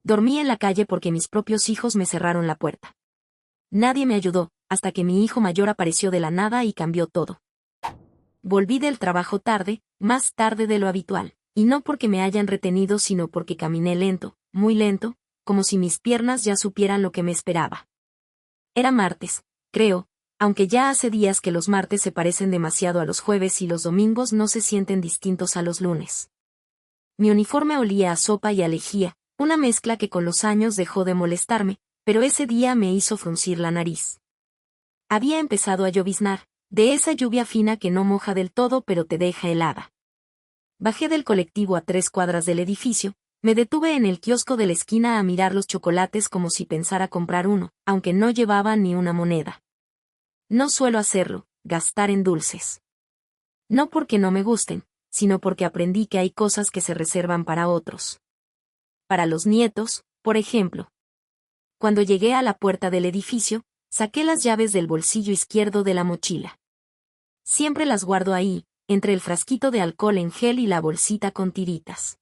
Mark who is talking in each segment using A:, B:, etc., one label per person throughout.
A: Dormí en la calle porque mis propios hijos me cerraron la puerta. Nadie me ayudó, hasta que mi hijo mayor apareció de la nada y cambió todo. Volví del trabajo tarde, más tarde de lo habitual, y no porque me hayan retenido sino porque caminé lento, muy lento, como si mis piernas ya supieran lo que me esperaba. Era martes, creo, aunque ya hace días que los martes se parecen demasiado a los jueves y los domingos no se sienten distintos a los lunes. Mi uniforme olía a sopa y a lejía, una mezcla que con los años dejó de molestarme, pero ese día me hizo fruncir la nariz. Había empezado a lloviznar, de esa lluvia fina que no moja del todo pero te deja helada. Bajé del colectivo a 3 cuadras del edificio, me detuve en el kiosco de la esquina a mirar los chocolates como si pensara comprar uno, aunque no llevaba ni una moneda. No suelo hacerlo, gastar en dulces. No porque no me gusten, sino porque aprendí que hay cosas que se reservan para otros. Para los nietos, por ejemplo. Cuando llegué a la puerta del edificio, saqué las llaves del bolsillo izquierdo de la mochila. Siempre las guardo ahí, entre el frasquito de alcohol en gel y la bolsita con tiritas.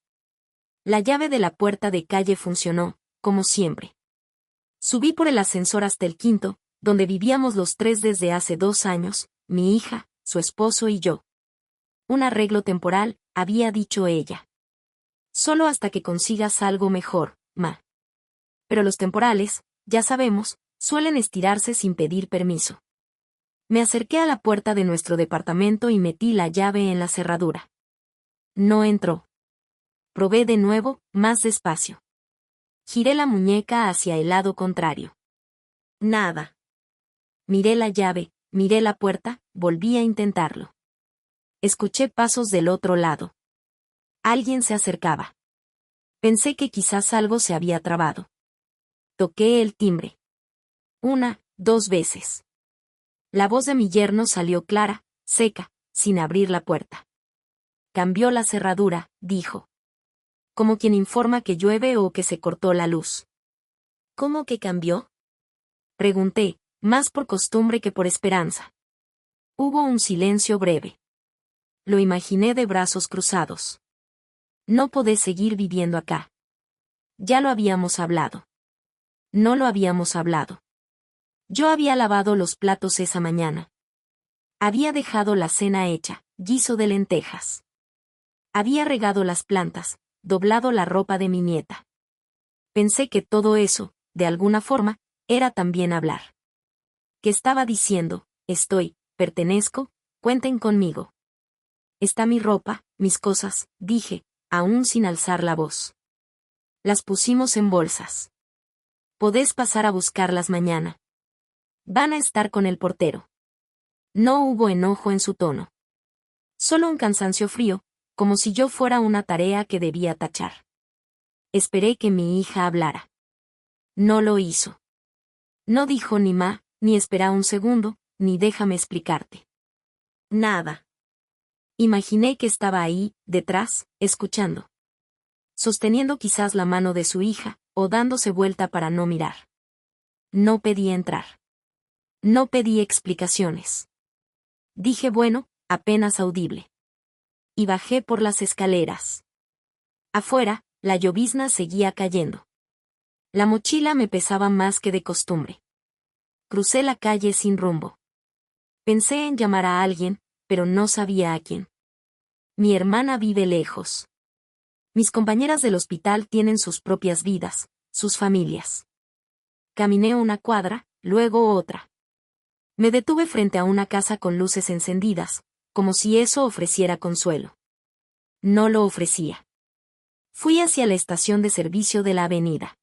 A: La llave de la puerta de calle funcionó, como siempre. Subí por el ascensor hasta el quinto, donde vivíamos los 3 desde hace 2 años, mi hija, su esposo y yo. Un arreglo temporal, había dicho ella. Solo hasta que consigas algo mejor, ma. Pero los temporales, ya sabemos, suelen estirarse sin pedir permiso. Me acerqué a la puerta de nuestro departamento y metí la llave en la cerradura. No entró. Probé de nuevo, más despacio. Giré la muñeca hacia el lado contrario. Nada. Miré la llave, miré la puerta, volví a intentarlo. Escuché pasos del otro lado. Alguien se acercaba. Pensé que quizás algo se había trabado. Toqué el timbre. 1, 2 veces. La voz de mi yerno salió clara, seca, sin abrir la puerta. Cambió la cerradura, dijo. Como quien informa que llueve o que se cortó la luz. ¿Cómo que cambió? Pregunté, más por costumbre que por esperanza. Hubo un silencio breve. Lo imaginé de brazos cruzados. No podés seguir viviendo acá. Ya lo habíamos hablado. No lo habíamos hablado. Yo había lavado los platos esa mañana. Había dejado la cena hecha, guiso de lentejas. Había regado las plantas, doblado la ropa de mi nieta. Pensé que todo eso, de alguna forma, era también hablar. ¿Qué estaba diciendo? Estoy, pertenezco, cuenten conmigo. Está mi ropa, mis cosas, dije, aún sin alzar la voz. Las pusimos en bolsas. Podés pasar a buscarlas mañana. Van a estar con el portero. No hubo enojo en su tono. Solo un cansancio frío, como si yo fuera una tarea que debía tachar. Esperé que mi hija hablara. No lo hizo. No dijo ni ma, ni espera un segundo, ni déjame explicarte. Nada. Imaginé que estaba ahí, detrás, escuchando. Sosteniendo quizás la mano de su hija, o dándose vuelta para no mirar. No pedí entrar. No pedí explicaciones. Dije bueno, apenas audible. Y bajé por las escaleras. Afuera, la llovizna seguía cayendo. La mochila me pesaba más que de costumbre. Crucé la calle sin rumbo. Pensé en llamar a alguien, pero no sabía a quién. Mi hermana vive lejos. Mis compañeras del hospital tienen sus propias vidas, sus familias. Caminé una cuadra, luego otra. Me detuve frente a una casa con luces encendidas, como si eso ofreciera consuelo. No lo ofrecía. Fui hacia la estación de servicio de la avenida.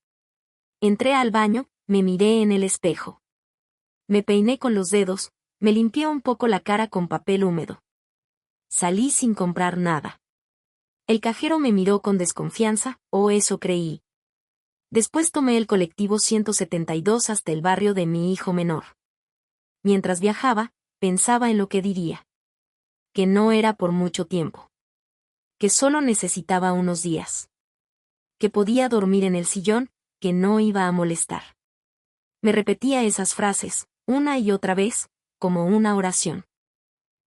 A: Entré al baño, me miré en el espejo. Me peiné con los dedos, me limpié un poco la cara con papel húmedo. Salí sin comprar nada. El cajero me miró con desconfianza, o eso creí. Después tomé el colectivo 172 hasta el barrio de mi hijo menor. Mientras viajaba, pensaba en lo que diría. Que no era por mucho tiempo. Que solo necesitaba unos días. Que podía dormir en el sillón, que no iba a molestar. Me repetía esas frases, una y otra vez, como una oración.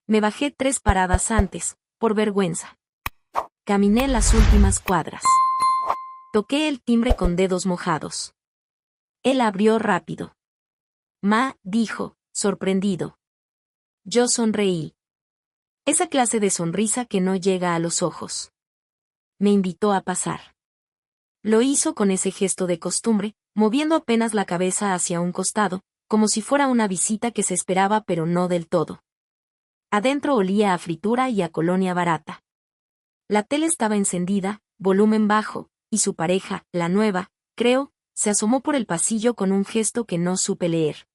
A: Me bajé 3 paradas antes, por vergüenza. Caminé las últimas cuadras. Toqué el timbre con dedos mojados. Él abrió rápido. Ma, dijo, sorprendido. Yo sonreí. Esa clase de sonrisa que no llega a los ojos. Me invitó a pasar. Lo hizo con ese gesto de costumbre, moviendo apenas la cabeza hacia un costado, como si fuera una visita que se esperaba pero no del todo. Adentro olía a fritura y a colonia barata. La tele estaba encendida, volumen bajo, y su pareja, la nueva, creo, se asomó por el pasillo con un gesto que no supe leer.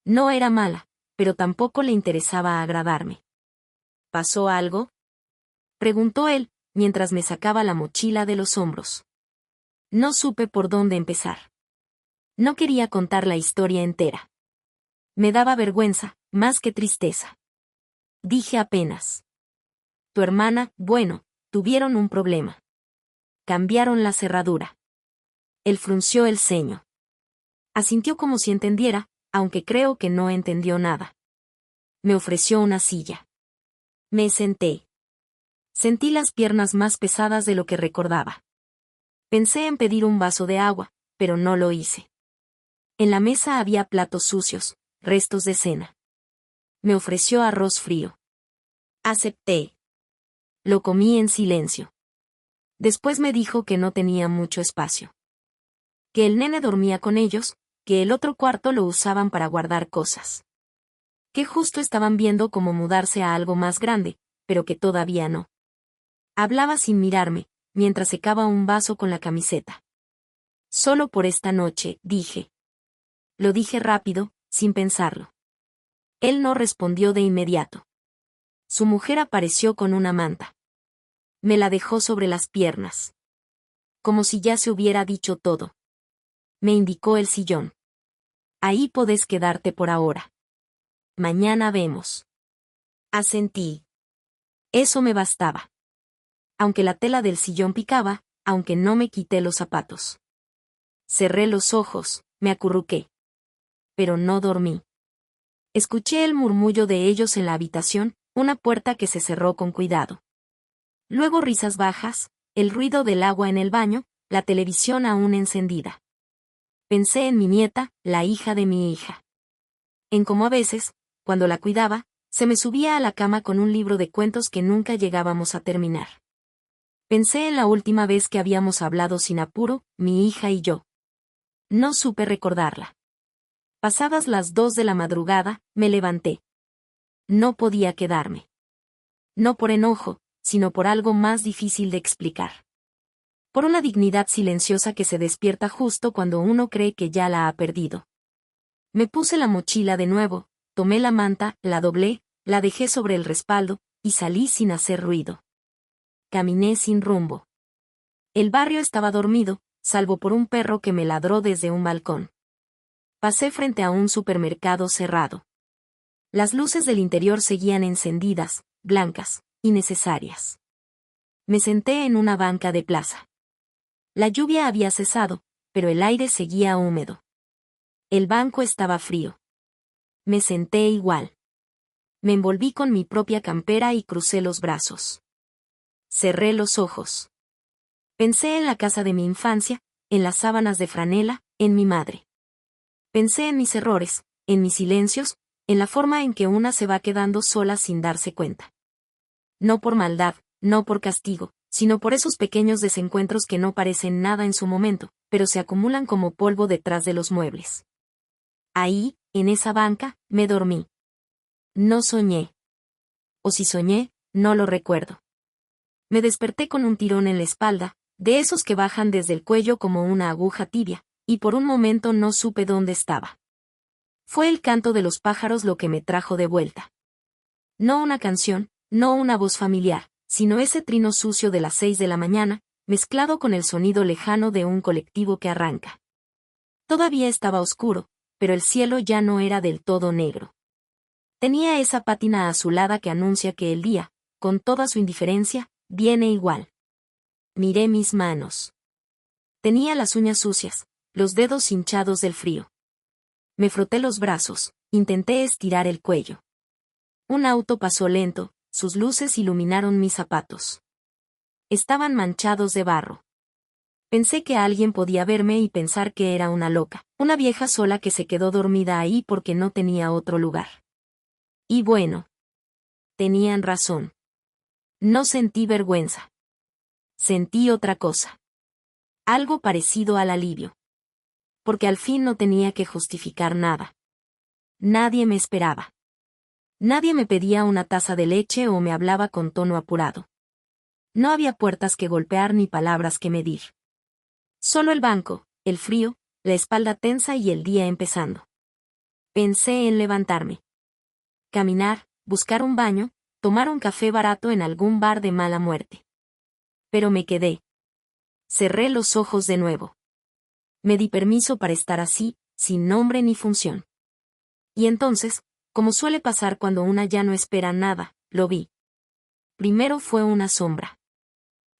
A: No era mala, pero tampoco le interesaba agradarme. ¿Pasó algo?, preguntó él, mientras me sacaba la mochila de los hombros. No supe por dónde empezar. No quería contar la historia entera. Me daba vergüenza, más que tristeza. Dije apenas. Tu hermana, bueno, tuvieron un problema. Cambiaron la cerradura. Él frunció el ceño. Asintió como si entendiera, aunque creo que no entendió nada. Me ofreció una silla. Me senté. Sentí las piernas más pesadas de lo que recordaba. Pensé en pedir un vaso de agua, pero no lo hice. En la mesa había platos sucios, restos de cena. Me ofreció arroz frío. Acepté. Lo comí en silencio. Después me dijo que no tenía mucho espacio. Que el nene dormía con ellos, que el otro cuarto lo usaban para guardar cosas. Que justo estaban viendo cómo mudarse a algo más grande, pero que todavía no. Hablaba sin mirarme, mientras secaba un vaso con la camiseta. Solo por esta noche, dije. Lo dije rápido, sin pensarlo. Él no respondió de inmediato. Su mujer apareció con una manta. Me la dejó sobre las piernas. Como si ya se hubiera dicho todo. Me indicó el sillón. Ahí podés quedarte por ahora. Mañana vemos. Asentí. Eso me bastaba. Aunque la tela del sillón picaba, aunque no me quité los zapatos. Cerré los ojos, me acurruqué. Pero no dormí. Escuché el murmullo de ellos en la habitación, una puerta que se cerró con cuidado. Luego risas bajas, el ruido del agua en el baño, la televisión aún encendida. Pensé en mi nieta, la hija de mi hija. En cómo a veces, cuando la cuidaba, se me subía a la cama con un libro de cuentos que nunca llegábamos a terminar. Pensé en la última vez que habíamos hablado sin apuro, mi hija y yo. No supe recordarla. Pasadas las 2 de la madrugada, me levanté. No podía quedarme. No por enojo, sino por algo más difícil de explicar. Por una dignidad silenciosa que se despierta justo cuando uno cree que ya la ha perdido. Me puse la mochila de nuevo, tomé la manta, la doblé, la dejé sobre el respaldo, y salí sin hacer ruido. Caminé sin rumbo. El barrio estaba dormido, salvo por un perro que me ladró desde un balcón. Pasé frente a un supermercado cerrado. Las luces del interior seguían encendidas, blancas, innecesarias. Me senté en una banca de plaza. La lluvia había cesado, pero el aire seguía húmedo. El banco estaba frío. Me senté igual. Me envolví con mi propia campera y crucé los brazos. Cerré los ojos. Pensé en la casa de mi infancia, en las sábanas de franela, en mi madre. Pensé en mis errores, en mis silencios, en la forma en que una se va quedando sola sin darse cuenta. No por maldad, no por castigo, sino por esos pequeños desencuentros que no parecen nada en su momento, pero se acumulan como polvo detrás de los muebles. Ahí, en esa banca, me dormí. No soñé. O si soñé, no lo recuerdo. Me desperté con un tirón en la espalda, de esos que bajan desde el cuello como una aguja tibia, y por un momento no supe dónde estaba. Fue el canto de los pájaros lo que me trajo de vuelta. No una canción, no una voz familiar, sino ese trino sucio de las 6 de la mañana, mezclado con el sonido lejano de un colectivo que arranca. Todavía estaba oscuro, pero el cielo ya no era del todo negro. Tenía esa pátina azulada que anuncia que el día, con toda su indiferencia, viene igual. Miré mis manos. Tenía las uñas sucias, los dedos hinchados del frío. Me froté los brazos, intenté estirar el cuello. Un auto pasó lento, sus luces iluminaron mis zapatos. Estaban manchados de barro. Pensé que alguien podía verme y pensar que era una loca, una vieja sola que se quedó dormida ahí porque no tenía otro lugar. Y bueno, tenían razón. No sentí vergüenza. Sentí otra cosa. Algo parecido al alivio. Porque al fin no tenía que justificar nada. Nadie me esperaba. Nadie me pedía una taza de leche o me hablaba con tono apurado. No había puertas que golpear ni palabras que medir. Solo el banco, el frío, la espalda tensa y el día empezando. Pensé en levantarme. Caminar, buscar un baño, tomar un café barato en algún bar de mala muerte. Pero me quedé. Cerré los ojos de nuevo. Me di permiso para estar así, sin nombre ni función. Y entonces, como suele pasar cuando una ya no espera nada, lo vi. Primero fue una sombra.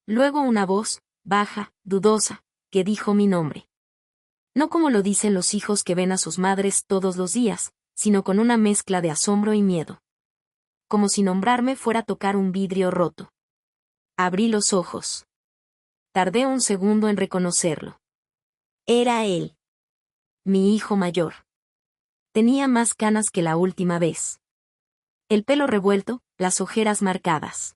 A: Luego una voz, baja, dudosa, que dijo mi nombre. No como lo dicen los hijos que ven a sus madres todos los días, sino con una mezcla de asombro y miedo. Como si nombrarme fuera a tocar un vidrio roto. Abrí los ojos. Tardé un segundo en reconocerlo. Era él. Mi hijo mayor. Tenía más canas que la última vez. El pelo revuelto, las ojeras marcadas.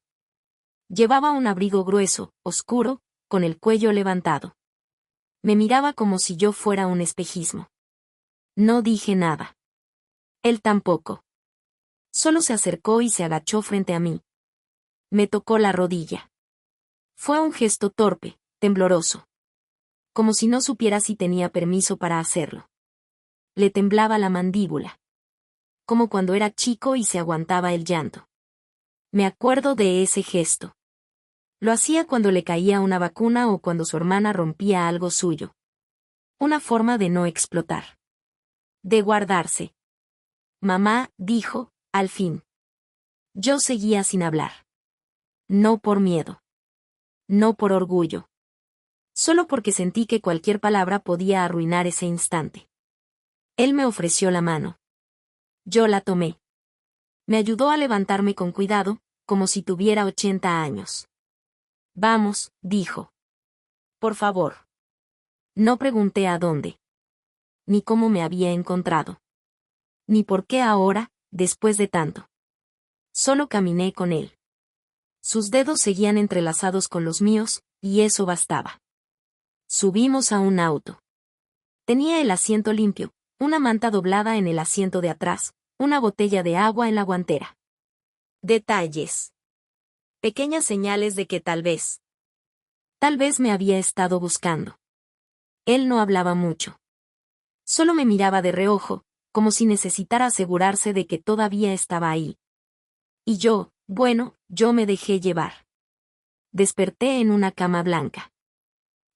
A: Llevaba un abrigo grueso, oscuro, con el cuello levantado. Me miraba como si yo fuera un espejismo. No dije nada. Él tampoco. Solo se acercó y se agachó frente a mí. Me tocó la rodilla. Fue un gesto torpe, tembloroso. Como si no supiera si tenía permiso para hacerlo. Le temblaba la mandíbula. Como cuando era chico y se aguantaba el llanto. Me acuerdo de ese gesto. Lo hacía cuando le caía una vacuna o cuando su hermana rompía algo suyo. Una forma de no explotar. De guardarse. Mamá, dijo, al fin. Yo seguía sin hablar. No por miedo. No por orgullo. Solo porque sentí que cualquier palabra podía arruinar ese instante. Él me ofreció la mano. Yo la tomé. Me ayudó a levantarme con cuidado, como si tuviera 80 años. Vamos, dijo. Por favor. No pregunté a dónde. Ni cómo me había encontrado. Ni por qué ahora, después de tanto. Solo caminé con él. Sus dedos seguían entrelazados con los míos, y eso bastaba. Subimos a un auto. Tenía el asiento limpio, una manta doblada en el asiento de atrás, una botella de agua en la guantera. Detalles. Pequeñas señales de que tal vez me había estado buscando. Él no hablaba mucho. Solo me miraba de reojo, como si necesitara asegurarse de que todavía estaba ahí. Y yo, yo me dejé llevar. Desperté en una cama blanca.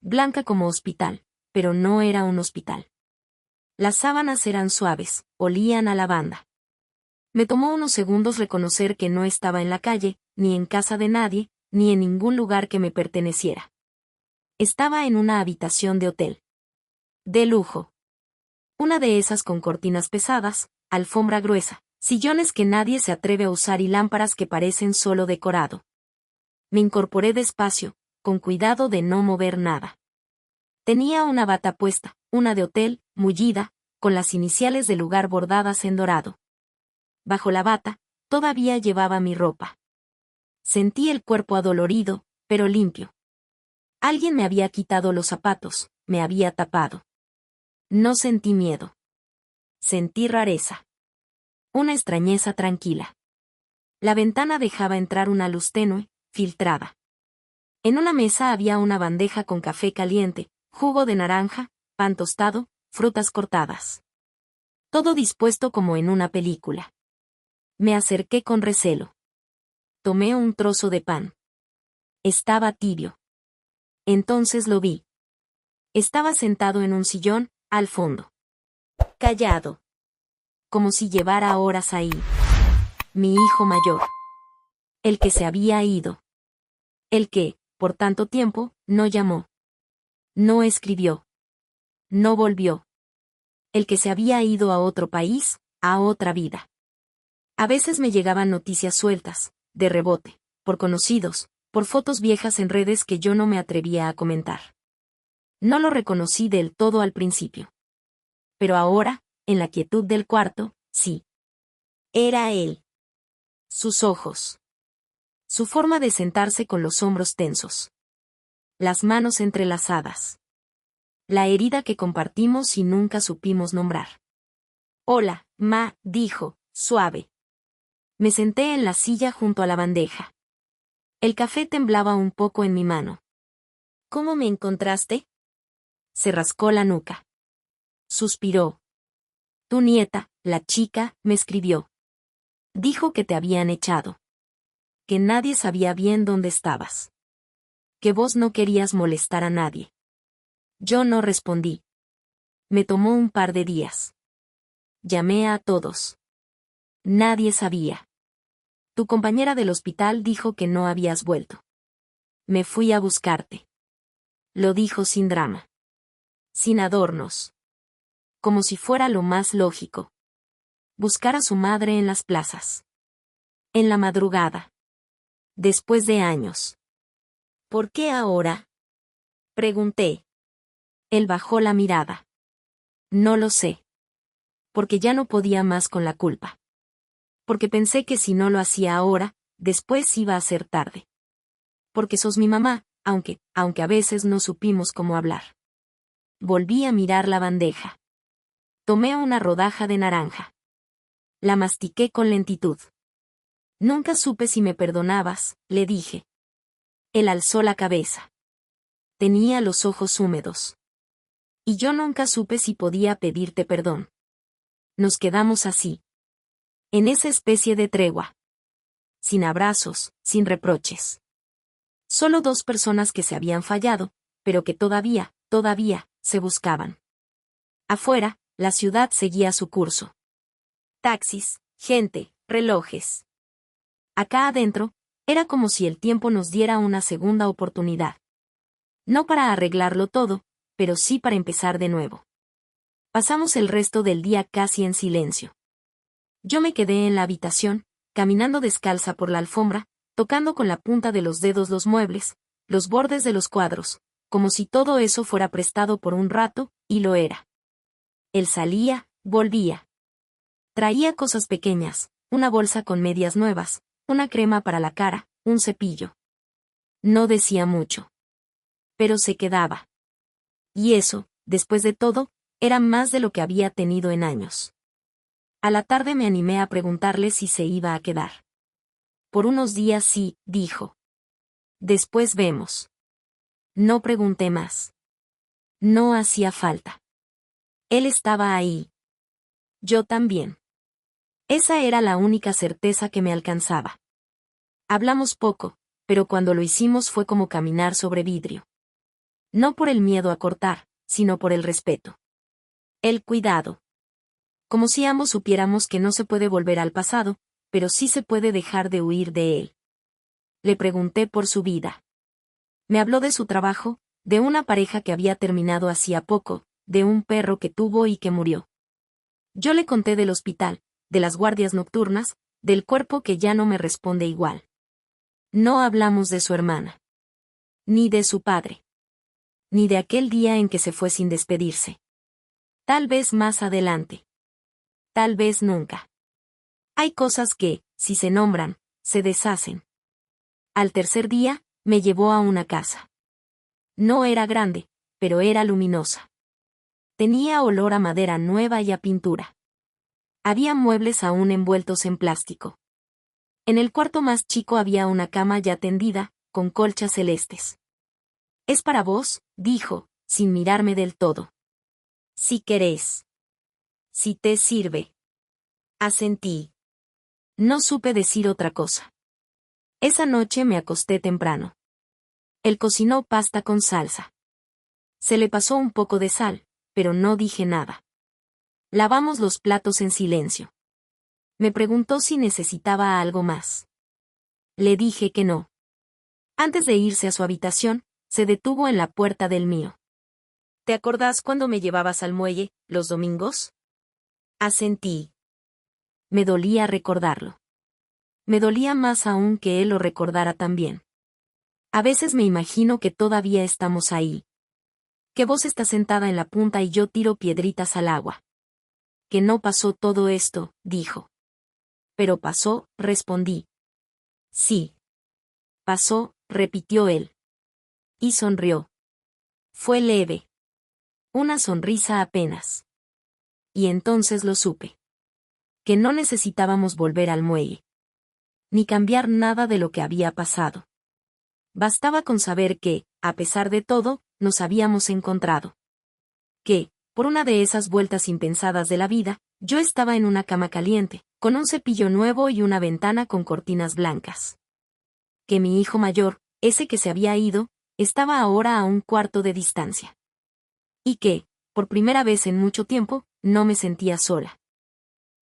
A: Blanca como hospital, pero no era un hospital. Las sábanas eran suaves, olían a lavanda. Me tomó unos segundos reconocer que no estaba en la calle, ni en casa de nadie, ni en ningún lugar que me perteneciera. Estaba en una habitación de hotel. De lujo. Una de esas con cortinas pesadas, alfombra gruesa, sillones que nadie se atreve a usar y lámparas que parecen solo decorado. Me incorporé despacio, con cuidado de no mover nada. Tenía una bata puesta, una de hotel, mullida, con las iniciales del lugar bordadas en dorado. Bajo la bata, todavía llevaba mi ropa. Sentí el cuerpo adolorido, pero limpio. Alguien me había quitado los zapatos, me había tapado. No sentí miedo. Sentí rareza. Una extrañeza tranquila. La ventana dejaba entrar una luz tenue, filtrada. En una mesa había una bandeja con café caliente, jugo de naranja, pan tostado, frutas cortadas. Todo dispuesto como en una película. Me acerqué con recelo. Tomé un trozo de pan. Estaba tibio. Entonces lo vi. Estaba sentado en un sillón, al fondo. Callado. Como si llevara horas ahí. Mi hijo mayor. El que se había ido. El que, por tanto tiempo, no llamó. No escribió. No volvió. El que se había ido a otro país, a otra vida. A veces me llegaban noticias sueltas, de rebote, por conocidos, por fotos viejas en redes que yo no me atrevía a comentar. No lo reconocí del todo al principio. Pero ahora, en la quietud del cuarto, sí. Era él. Sus ojos. Su forma de sentarse con los hombros tensos. Las manos entrelazadas. La herida que compartimos y nunca supimos nombrar. Hola, ma, dijo, suave. Me senté en la silla junto a la bandeja. El café temblaba un poco en mi mano. ¿Cómo me encontraste? Se rascó la nuca. Suspiró. Tu nieta, la chica, me escribió. Dijo que te habían echado. Que nadie sabía bien dónde estabas. Que vos no querías molestar a nadie. Yo no respondí. Me tomó un par de días. Llamé a todos. Nadie sabía. Tu compañera del hospital dijo que no habías vuelto. Me fui a buscarte. Lo dijo sin drama. Sin adornos. Como si fuera lo más lógico. Buscar a su madre en las plazas. En la madrugada. Después de años. ¿Por qué ahora? Pregunté. Él bajó la mirada. No lo sé. Porque ya no podía más con la culpa. Porque pensé que si no lo hacía ahora, después iba a ser tarde. Porque sos mi mamá, aunque a veces no supimos cómo hablar. Volví a mirar la bandeja. Tomé una rodaja de naranja. La mastiqué con lentitud. Nunca supe si me perdonabas, le dije. Él alzó la cabeza. Tenía los ojos húmedos. Y yo nunca supe si podía pedirte perdón. Nos quedamos así. En esa especie de tregua. Sin abrazos, sin reproches. Solo dos personas que se habían fallado, pero que todavía, se buscaban. Afuera, la ciudad seguía su curso. Taxis, gente, relojes. Acá adentro, era como si el tiempo nos diera una segunda oportunidad. No para arreglarlo todo, pero sí para empezar de nuevo. Pasamos el resto del día casi en silencio. Yo me quedé en la habitación, caminando descalza por la alfombra, tocando con la punta de los dedos los muebles, los bordes de los cuadros, como si todo eso fuera prestado por un rato, y lo era. Él salía, volvía. Traía cosas pequeñas, una bolsa con medias nuevas, una crema para la cara, un cepillo. No decía mucho. Pero se quedaba. Y eso, después de todo, era más de lo que había tenido en años. A la tarde me animé a preguntarle si se iba a quedar. Por unos días sí, dijo. Después vemos. No pregunté más. No hacía falta. Él estaba ahí. Yo también. Esa era la única certeza que me alcanzaba. Hablamos poco, pero cuando lo hicimos fue como caminar sobre vidrio. No por el miedo a cortar, sino por el respeto. El cuidado. Como si ambos supiéramos que no se puede volver al pasado, pero sí se puede dejar de huir de él. Le pregunté por su vida. Me habló de su trabajo, de una pareja que había terminado hacía poco, de un perro que tuvo y que murió. Yo le conté del hospital, de las guardias nocturnas, del cuerpo que ya no me responde igual. No hablamos de su hermana. Ni de su padre. Ni de aquel día en que se fue sin despedirse. Tal vez más adelante. Tal vez nunca. Hay cosas que, si se nombran, se deshacen. Al tercer día, me llevó a una casa. No era grande, pero era luminosa. Tenía olor a madera nueva y a pintura. Había muebles aún envueltos en plástico. En el cuarto más chico había una cama ya tendida, con colchas celestes. Es para vos, dijo, sin mirarme del todo. Si querés. Si te sirve. Asentí. No supe decir otra cosa. Esa noche me acosté temprano. Él cocinó pasta con salsa. Se le pasó un poco de sal, pero no dije nada. Lavamos los platos en silencio. Me preguntó si necesitaba algo más. Le dije que no. Antes de irse a su habitación, se detuvo en la puerta del mío. ¿Te acordás cuando me llevabas al muelle, los domingos? Asentí. Me dolía recordarlo. Me dolía más aún que él lo recordara también. A veces me imagino que todavía estamos ahí. Que vos estás sentada en la punta y yo tiro piedritas al agua. Que no pasó todo esto, dijo. Pero pasó, respondí. Sí. Pasó, repitió él. Y sonrió. Fue leve. Una sonrisa apenas. Y entonces lo supe. Que no necesitábamos volver al muelle. Ni cambiar nada de lo que había pasado. Bastaba con saber que, a pesar de todo, nos habíamos encontrado. Que, por una de esas vueltas impensadas de la vida, yo estaba en una cama caliente, con un cepillo nuevo y una ventana con cortinas blancas. Que mi hijo mayor, ese que se había ido, estaba ahora a un cuarto de distancia. Y que, por primera vez en mucho tiempo, no me sentía sola.